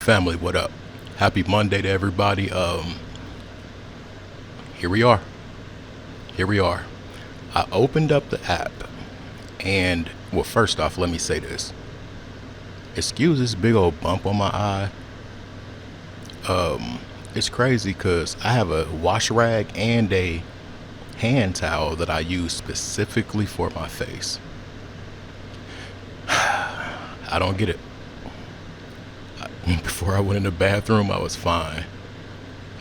Family, what up? Happy Monday to everybody. Here we are. Here we are. I opened up the app and, well, first off, let me say this. Excuse this big old bump on my eye. It's crazy because I have a wash rag and a hand towel that I use specifically for my face. I don't get it. Before I went in the bathroom, I was fine.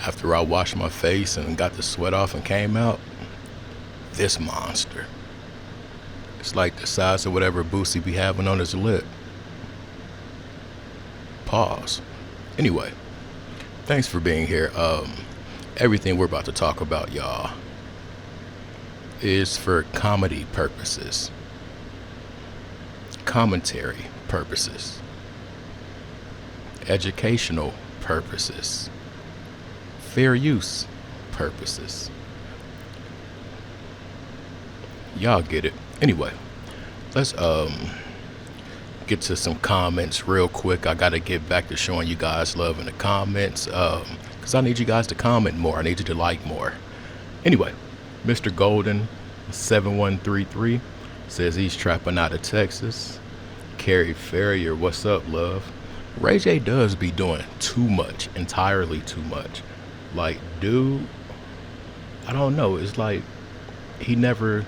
After I washed my face and got the sweat off and came out, this monster. It's like the size of whatever Boosie be having on his lip. Pause. Anyway, thanks for being here. Everything we're about to talk about, y'all, is for comedy purposes, commentary purposes, educational purposes, fair use purposes. Y'all get it. Anyway, let's get to some comments real quick. I gotta get back to showing you guys love in the comments, because I need you guys to comment more. I need you to like more. Anyway, Mr. Golden 7133 says he's trapping out of Texas. Carrie Ferrier, what's up, love? Ray J does be doing too much, entirely too much. Like, dude, I don't know. It's like he never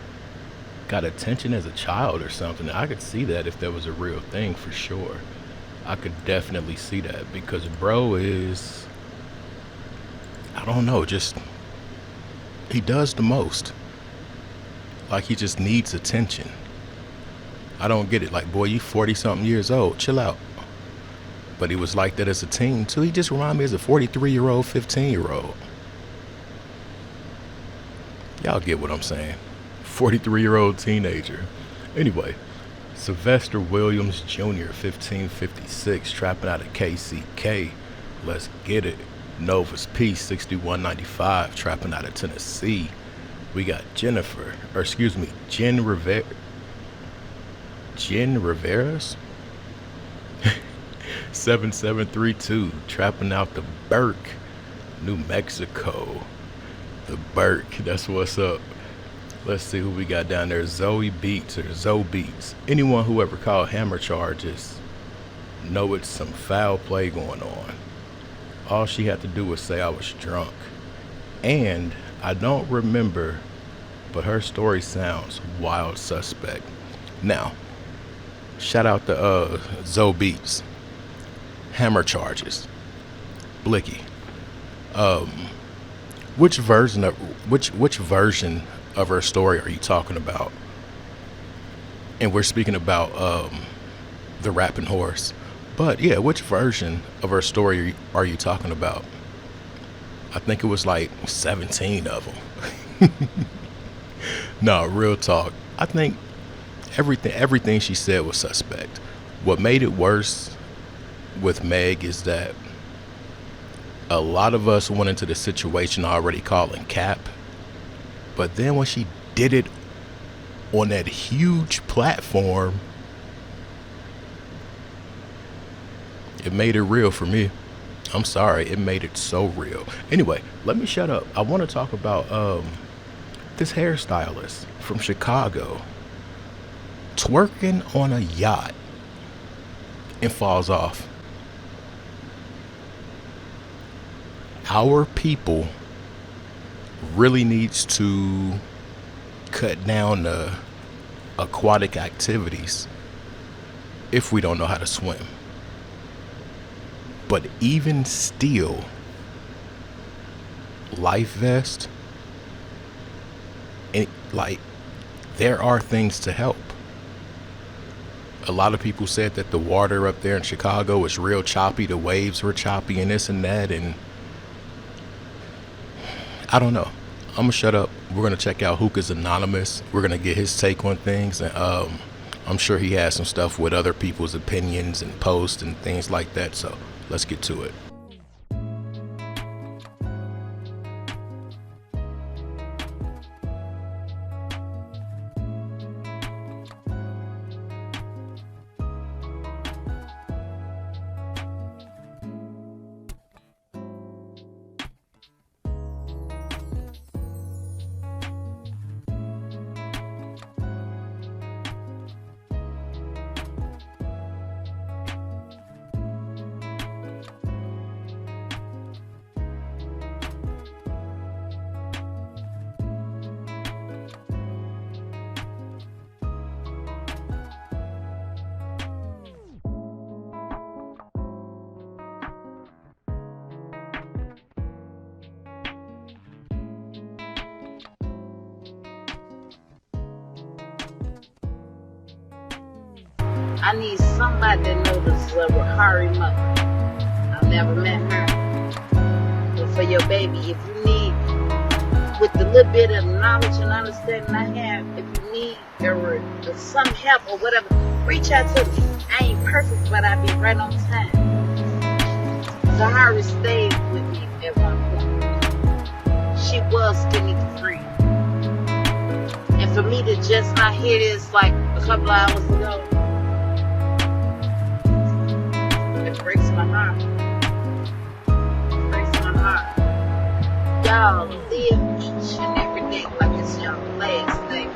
got attention as a child or something. I could see that if that was a real thing for sure. I could definitely see that because bro is, I don't know, just he does the most. Like he just needs attention. I don't get it. Like, boy, you 40 something years old, chill out. But he was like that as a teen too. He just reminded me as a 43-year-old, 15-year-old. Y'all get what I'm saying. 43-year-old teenager. Anyway, Sylvester Williams Jr., 1556, trapping out of KCK. Let's get it. Novus Peace, 6195, trapping out of Tennessee. We got Jen Rivera's 7732, trapping out the Burke, New Mexico. The Burke, that's what's up. Let's see who we got down there. Zoe Beats. Anyone who ever called hammer charges know it's some foul play going on. All she had to do was say I was drunk. And I don't remember, but her story sounds wild suspect. Now, shout out to Zoe Beats. Hammer charges. Blicky. Which version of her story are you talking about? And we're speaking about the rapping horse. But yeah, which version of her story are you talking about? I think it was like 17 of them. No, real talk. I think everything she said was suspect. What made it worse with Meg is that a lot of us went into the situation already calling cap. But then when she did it on that huge platform, it made it real for me. I'm sorry, it made it so real. Anyway, let me shut up. I want to talk about this hairstylist from Chicago twerking on a yacht and falls off. Our people really needs to cut down the aquatic activities if we don't know how to swim. But even still, life vest, and like, there are things to help. A lot of people said that the water up there in Chicago is real choppy, the waves were choppy and this and that, and I don't know. I'm gonna shut up. We're gonna check out Hookah's Anonymous. We're gonna get his take on things, and I'm sure he has some stuff with other people's opinions and posts and things like that. So let's get to it. I need somebody that knows this Zahrie mother. I've never met her. But for your baby, if you need, with the little bit of knowledge and understanding I have, if you need some help or whatever, reach out to me. I ain't perfect, but I be right on time. Zahrie stayed with me at one point. She was skinny friend. And for me to just not hear this like a couple of hours ago, it breaks my heart. It breaks my heart. Y'all live each and every day like it's your last day.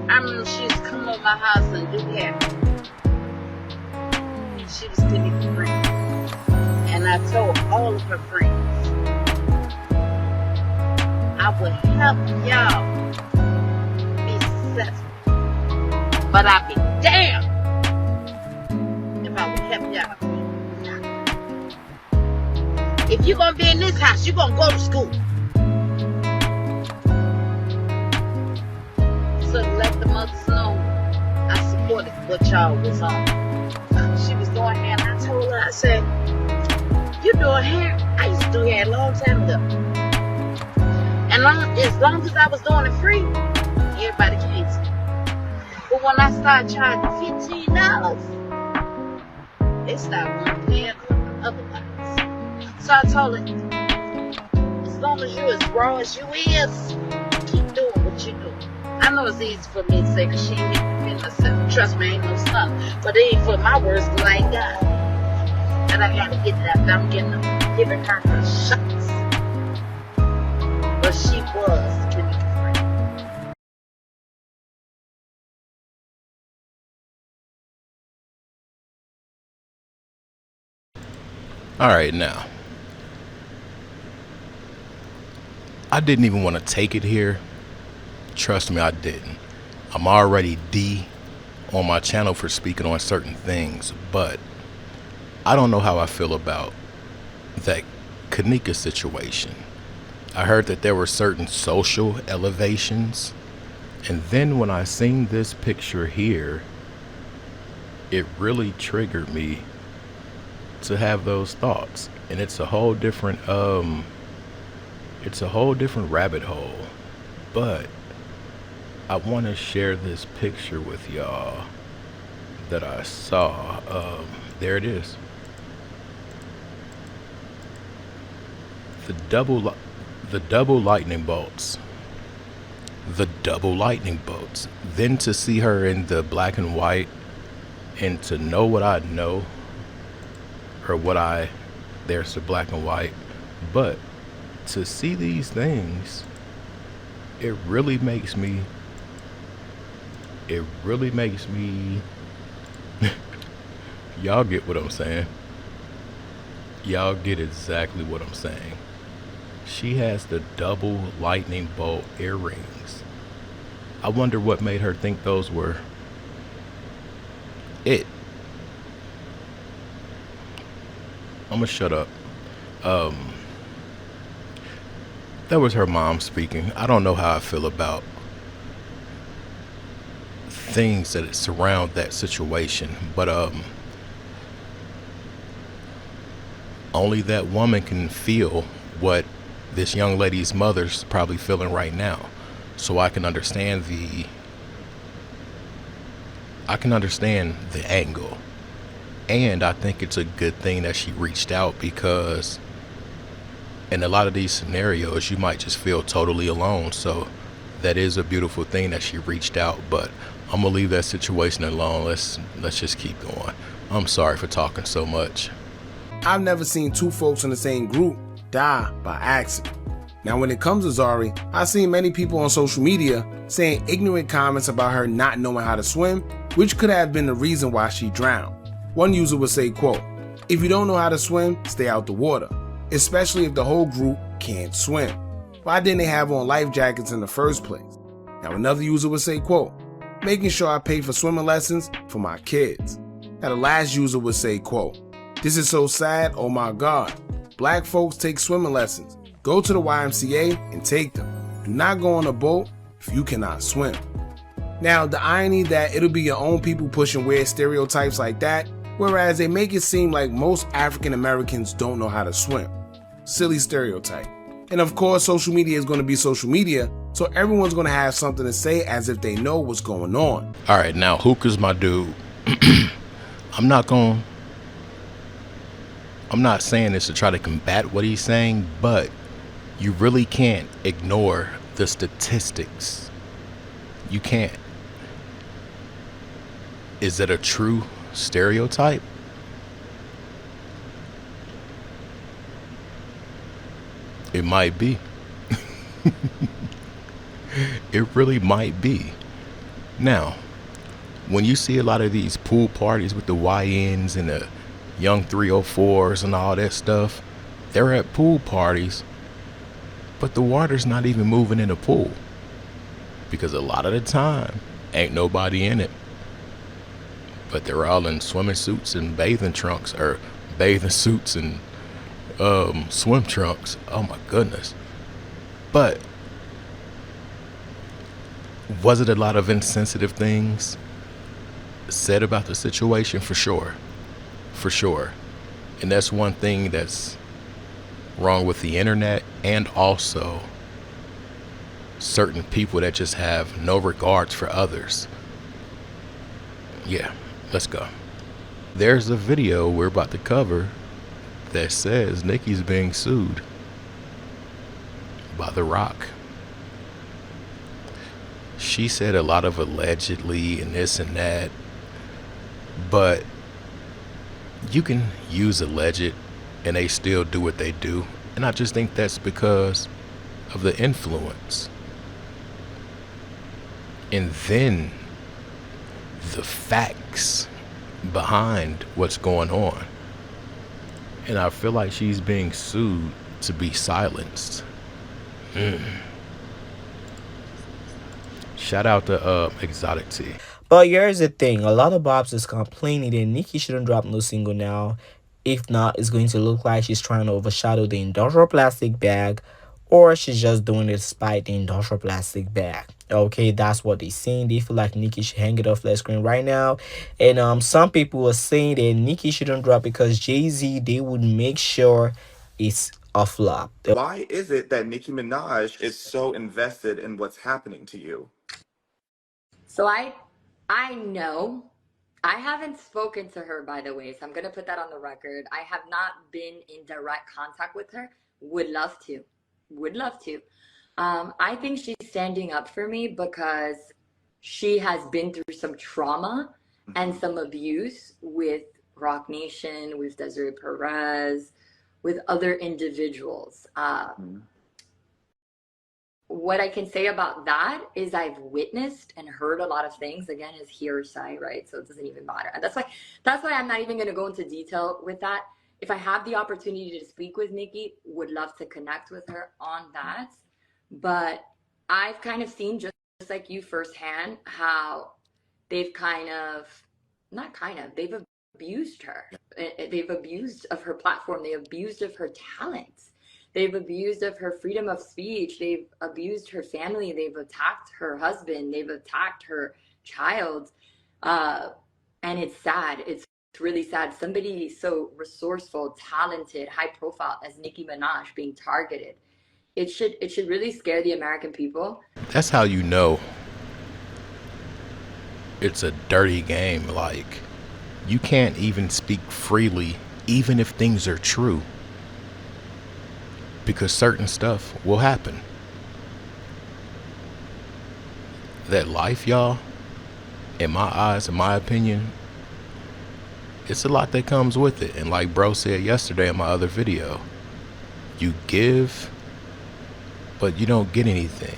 I remember she used to come over my house and do hair. She was skinny friend. And I told all of her friends, I would help y'all be successful. But I'd be damned if I would help y'all be not. If you're going to be in this house, you're going to go to school. So let the mothers know I supported what y'all was on. She was doing hair and I told her, I said, you doing hair? I used to do hair a long time ago. And as long as I was doing it free, everybody came to me. But when I started charging $15, they started wanting to pay otherwise. So I told her, as long as you're as raw as you is, keep doing what you're doing. I know it's easy for me to say, because she ain't getting herself. Trust me, ain't no son. But it ain't for my words, because I ain't got it. And I got to get that. I'm giving her shots. But she was skinny friend. All right, now. I didn't even want to take it here. Trust me, I didn't. I'm already D on my channel for speaking on certain things, but I don't know how I feel about that Kanika situation. I heard that there were certain social elevations, and then when I seen this picture here, it really triggered me to have those thoughts. And it's a whole different rabbit hole. But I want to share this picture with y'all that I saw. There it is. The double lightning bolts. The double lightning bolts. Then to see her in the black and white, and to know what I know, or there's the black and white, but to see these things, it really makes me y'all get what I'm saying. Y'all get exactly what I'm saying. She has the double lightning bolt earrings. I wonder what made her think those were it. I'm gonna shut up. That was her mom speaking. I don't know how I feel about things that surround that situation, but only that woman can feel what this young lady's mother's probably feeling right now. So I can understand the angle. And I think it's a good thing that she reached out, because in a lot of these scenarios you might just feel totally alone. So that is a beautiful thing that she reached out. But I'm gonna leave that situation alone. Let's just keep going. I'm sorry for talking so much. I've never seen two folks in the same group die by accident. Now when it comes to Zahrie, I've seen many people on social media saying ignorant comments about her not knowing how to swim, which could have been the reason why she drowned. One user would say, quote, "If you don't know how to swim, stay out the water, especially if the whole group can't swim. Why didn't they have on life jackets in the first place?" Now another user would say, quote, "Making sure I pay for swimming lessons for my kids." Now the last user would say, quote, "This is so sad, oh my God. Black folks take swimming lessons. Go to the YMCA and take them. Do not go on a boat if you cannot swim. Now, the irony that it'll be your own people pushing weird stereotypes like that, whereas they make it seem like most African Americans don't know how to swim. Silly stereotype. And of course, social media is going to be social media, so everyone's going to have something to say as if they know what's going on. All right, now Hookah's my dude. I'm not saying this to try to combat what he's saying, but you really can't ignore the statistics. You can't. Is it a true stereotype? It might be. It really might be. Now, when you see a lot of these pool parties with the YNs and the young 304s and all that stuff, they're at pool parties, but the water's not even moving in the pool because a lot of the time ain't nobody in it, but they're all in swimming suits and bathing trunks, or bathing suits and swim trunks. Oh my goodness. But was it a lot of insensitive things said about the situation? For sure. And that's one thing that's wrong with the internet, and also certain people that just have no regards for others. Yeah, let's go. There's a video we're about to cover that says Nicki's being sued by The Rock. She said a lot of allegedly and this and that, but you can use alleged and they still do what they do. And I just think that's because of the influence. And then the facts behind what's going on. And I feel like she's being sued to be silenced. Shout out to Exotic T. But here's the thing, a lot of Bobs is complaining that Nicki shouldn't drop no single now. If not, it's going to look like she's trying to overshadow the industrial plastic bag, or she's just doing it despite the industrial plastic bag. Okay, that's what they're saying. They feel like Nicki should hang it off that screen right now. And some people are saying that Nicki shouldn't drop because Jay-Z, they would make sure it's a flop. Why is it that Nicki Minaj is so invested in what's happening to you? So I know. I haven't spoken to her, by the way, so I'm going to put that on the record. I have not been in direct contact with her. Would love to. I think she's standing up for me because she has been through some trauma and some abuse with Rock Nation, with Desiree Perez, with other individuals. What I can say about that is I've witnessed and heard a lot of things, again, as hearsay, right? So it doesn't even matter. And that's why I'm not even going to go into detail with that. If I have the opportunity to speak with Nicki, would love to connect with her on that. But I've kind of seen, just like you firsthand, how they've they've abused her. They've abused of her platform. They've abused of her talents. They've abused of her freedom of speech. They've abused her family. They've attacked her husband. They've attacked her child. And it's sad. It's really sad. Somebody so resourceful, talented, high profile as Nicki Minaj being targeted. It should really scare the American people. That's how you know it's a dirty game. Like, you can't even speak freely, even if things are true, because certain stuff will happen. That life, y'all, in my eyes, in my opinion, it's a lot that comes with it. And like bro said yesterday in my other video, you give, but you don't get anything.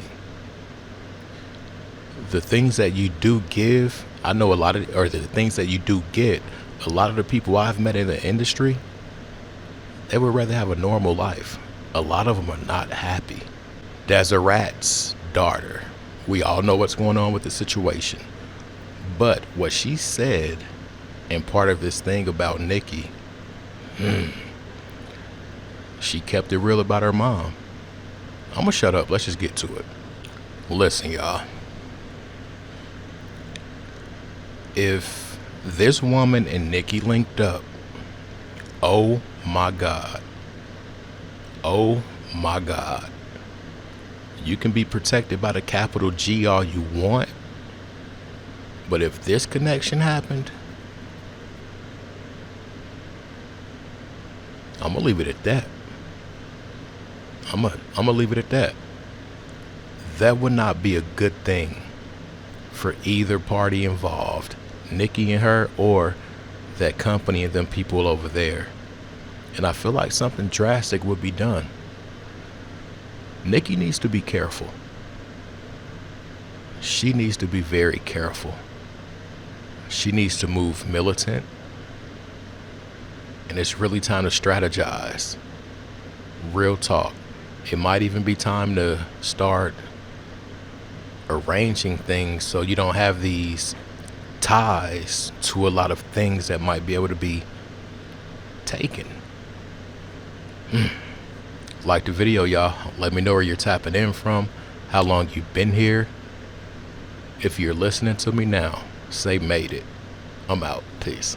The things that you do give, I know the things that you do get, a lot of the people I've met in the industry, they would rather have a normal life. A lot of them are not happy. Desirat's daughter, we all know what's going on with the situation. But what she said, and part of this thing about Nicki, she kept it real about her mom. I'm gonna shut up. Let's just get to it. Listen, y'all. If this woman and Nicki linked up, oh my God. Oh my God. You can be protected by the capital G all you want, but if this connection happened, I'm gonna leave it at that. I'm gonna leave it at that. That would not be a good thing for either party involved, Nicki and her, or that company and them people over there. And I feel like something drastic would be done. Nicki needs to be careful. She needs to be very careful. She needs to move militant. And it's really time to strategize. Real talk. It might even be time to start arranging things so you don't have these ties to a lot of things that might be able to be taken. Like the video, y'all. Let me know where you're tapping in from, how long you've been here. If you're listening to me now, say made it. I'm out. Peace.